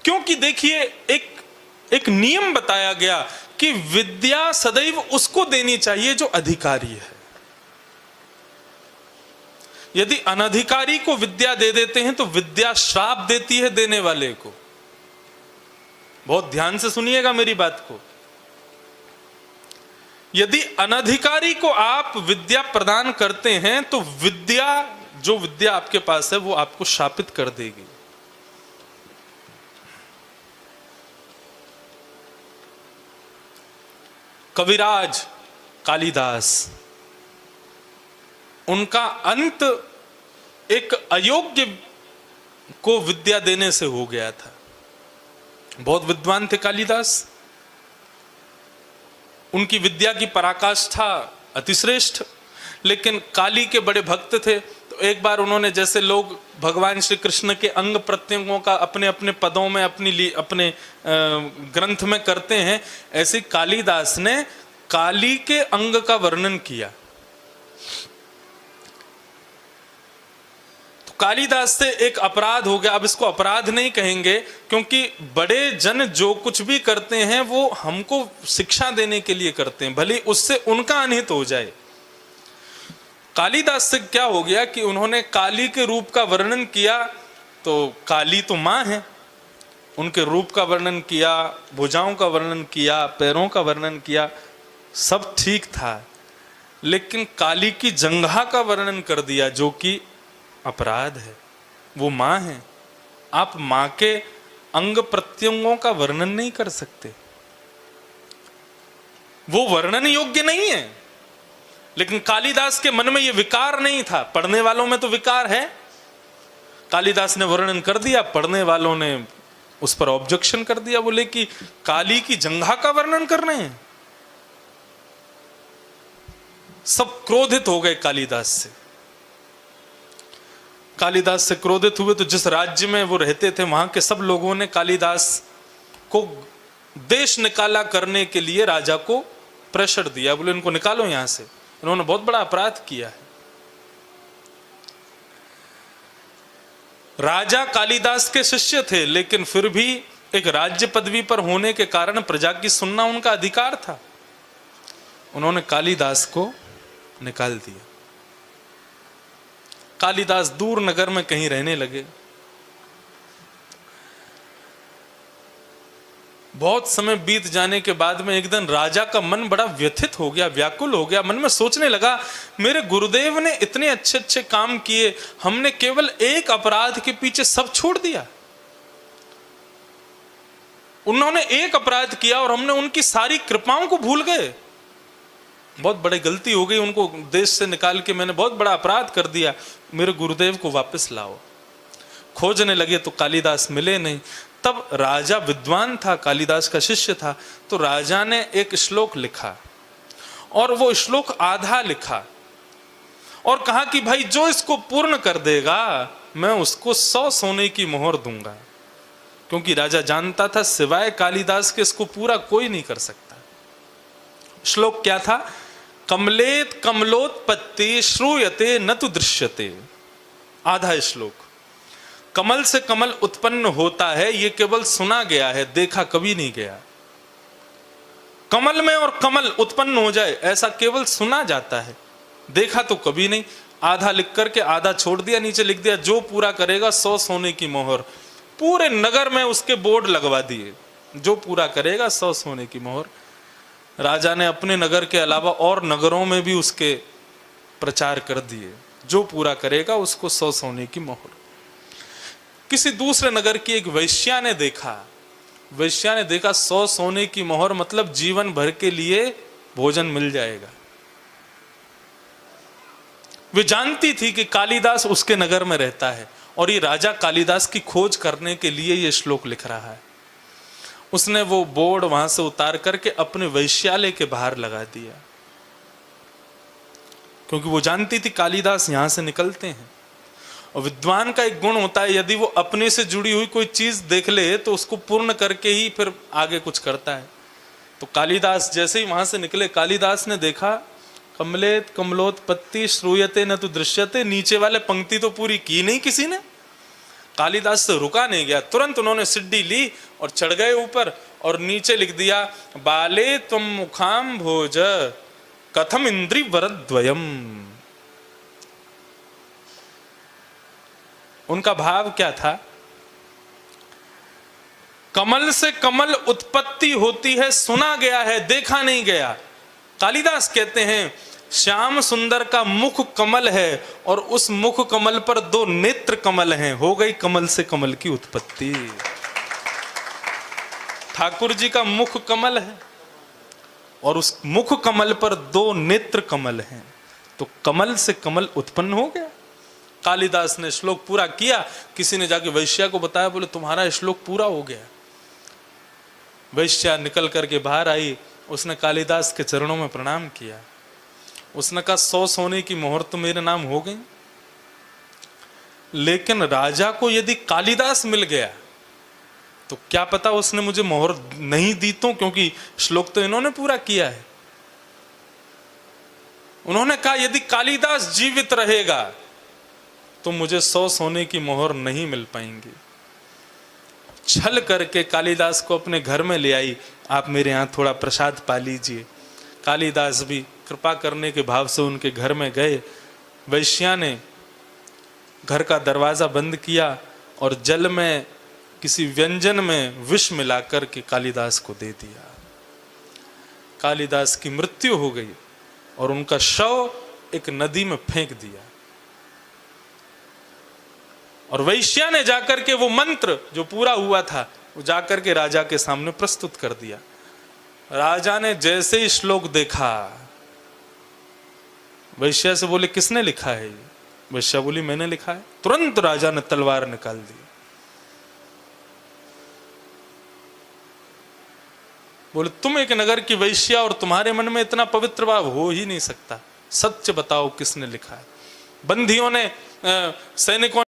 क्योंकि देखिए एक नियम बताया गया कि विद्या सदैव उसको देनी चाहिए जो अधिकारी है। यदि अनधिकारी को विद्या दे देते हैं तो विद्या श्राप देती है देने वाले को। बहुत ध्यान से सुनिएगा मेरी बात को। यदि अनधिकारी को आप विद्या प्रदान करते हैं तो विद्या, जो विद्या आपके पास है, वो आपको शापित कर देगी। कविराज कालिदास, उनका अंत एक अयोग्य को विद्या देने से हो गया था। बहुत विद्वान थे कालिदास, उनकी विद्या की पराकाष्ठा अतिश्रेष्ठ, लेकिन काली के बड़े भक्त थे। तो एक बार उन्होंने, जैसे लोग भगवान श्री कृष्ण के अंग प्रत्यंगों का अपने अपने पदों में अपने ग्रंथ में करते हैं, ऐसे कालिदास ने काली के अंग का वर्णन किया। तो कालिदास से एक अपराध हो गया। अब इसको अपराध नहीं कहेंगे, क्योंकि बड़े जन जो कुछ भी करते हैं वो हमको शिक्षा देने के लिए करते हैं, भले उससे उनका अनहित हो जाए। कालिदास से क्या हो गया कि उन्होंने काली के रूप का वर्णन किया, तो काली तो मां है, उनके रूप का वर्णन किया, भुजाओं का वर्णन किया, पैरों का वर्णन किया, सब ठीक था, लेकिन काली की जंघा का वर्णन कर दिया, जो कि अपराध है। वो मां है, आप मां के अंग प्रत्यंगों का वर्णन नहीं कर सकते, वो वर्णन योग्य नहीं है। लेकिन कालिदास के मन में ये विकार नहीं था, पढ़ने वालों में तो विकार है। कालिदास ने वर्णन कर दिया, पढ़ने वालों ने उस पर ऑब्जेक्शन कर दिया, बोले कि काली की जंघा का वर्णन कर रहे हैं। सब क्रोधित हो गए कालिदास से। कालिदास से क्रोधित हुए तो जिस राज्य में वो रहते थे वहां के सब लोगों ने कालिदास को देश निकाला करने के लिए राजा को प्रेशर दिया, बोले इनको निकालो यहां से, इन्होंने बहुत बड़ा अपराध किया है। राजा कालिदास के शिष्य थे, लेकिन फिर भी एक राज्य पदवी पर होने के कारण प्रजा की सुनना उनका अधिकार था। उन्होंने कालिदास को निकाल दिया। कालिदास दूर नगर में कहीं रहने लगे। बहुत समय बीत जाने के बाद में एक दिन राजा का मन बड़ा व्यथित हो गया, व्याकुल हो गया। मन में सोचने लगा, मेरे गुरुदेव ने इतने अच्छे अच्छे काम किए, हमने केवल एक अपराध के पीछे सब छोड़ दिया। उन्होंने एक अपराध किया और हमने उनकी सारी कृपाओं को भूल गए। बहुत बड़ी गलती हो गई, उनको देश से निकाल के मैंने बहुत बड़ा अपराध कर दिया, मेरे गुरुदेव को वापस लाओ। खोजने लगे तो कालिदास मिले नहीं। तब राजा विद्वान था, कालिदास का शिष्य था, तो राजा ने एक श्लोक लिखा और वो श्लोक आधा लिखा और कहा कि भाई जो इसको पूर्ण कर देगा मैं उसको 100 सोने की मोहर दूंगा, क्योंकि राजा जानता था सिवाय कालिदास के इसको पूरा कोई नहीं कर सकता। श्लोक क्या था? कमलेत कमलोत्पत्ति श्रूयते न तु दृश्यते। आधा श्लोक। कमल से कमल उत्पन्न होता है, ये केवल सुना गया है, देखा कभी नहीं गया। कमल में और कमल उत्पन्न हो जाए ऐसा केवल सुना जाता है, देखा तो कभी नहीं। आधा लिख करके आधा छोड़ दिया, नीचे लिख दिया जो पूरा करेगा 100 सोने की मोहर। पूरे नगर में उसके बोर्ड लगवा दिए, जो पूरा करेगा 100 सोने की मोहर। राजा ने अपने नगर के अलावा और नगरों में भी उसके प्रचार कर दिए, जो पूरा करेगा उसको 100 सोने की मोहर। किसी दूसरे नगर की एक वैश्या ने देखा, 100 सोने की मोहर मतलब जीवन भर के लिए भोजन मिल जाएगा। वे जानती थी कि कालिदास उसके नगर में रहता है और ये राजा कालिदास की खोज करने के लिए ये श्लोक लिख रहा है। उसने वो बोर्ड वहां से उतार करके अपने वैश्यालय के बाहर लगा दिया, क्योंकि वो जानती थी कालिदास यहां से निकलते हैं। और विद्वान का एक गुण होता है, यदि वो अपने से जुड़ी हुई कोई चीज देख ले तो उसको पूर्ण करके ही फिर आगे कुछ करता है। तो कालिदास जैसे ही वहां से निकले, कालिदास ने देखा कमलेत कमलोत्पत्ति श्रूयते न तु दृश्यते। नीचे वाले पंक्ति तो पूरी की नहीं किसी ने, कालिदास से रुका नहीं गया, तुरंत उन्होंने सिड्डी ली और चढ़ गए ऊपर और नीचे लिख दिया, बाले त्वं मुखाम भोज कथम इंद्रि वरद्वयम। उनका भाव क्या था? कमल से कमल उत्पत्ति होती है, सुना गया है, देखा नहीं गया। कालिदास कहते हैं श्याम सुंदर का मुख कमल है और उस मुख कमल पर 2 नेत्र कमल हैं, हो गई कमल से कमल की उत्पत्ति। ठाकुर जी का मुख कमल है और उस मुख कमल पर 2 नेत्र कमल हैं, तो कमल से कमल उत्पन्न हो गया। कालिदास ने श्लोक पूरा किया, किसी ने जाके वैश्या को बताया, बोले तुम्हारा श्लोक पूरा हो गया। वैश्या निकल करके बाहर आई, उसने कालिदास के चरणों में प्रणाम किया। उसने कहा 100 सोने की मोहर तो मेरे नाम हो गई, लेकिन राजा को यदि कालिदास मिल गया तो क्या पता उसने मुझे मोहर नहीं दी तो, क्योंकि श्लोक तो इन्होंने पूरा किया है। उन्होंने कहा यदि कालिदास जीवित रहेगा तो मुझे 100 सोने की मोहर नहीं मिल पाएंगी। छल करके कालिदास को अपने घर में ले आई, आप मेरे यहाँ थोड़ा प्रसाद पा लीजिए। कालिदास भी कृपा करने के भाव से उनके घर में गए। वैश्या ने घर का दरवाजा बंद किया और जल में किसी व्यंजन में विष मिलाकर के कालिदास को दे दिया। कालिदास की मृत्यु हो गई और उनका शव एक नदी में फेंक दिया। और वैश्या ने जाकर के वो मंत्र जो पूरा हुआ था वो जाकर के राजा के सामने प्रस्तुत कर दिया। राजा ने जैसे ही श्लोक देखा, वैश्या से बोले किसने लिखा है ये? वैश्या बोली मैंने लिखा है। तुरंत राजा ने तलवार निकाल दी। बोले तुम एक नगर की वैश्या और तुम्हारे मन में इतना पवित्र भाव हो ही नहीं सकता, सच बताओ किसने लिखा है। बंदियों ने, सैनिकों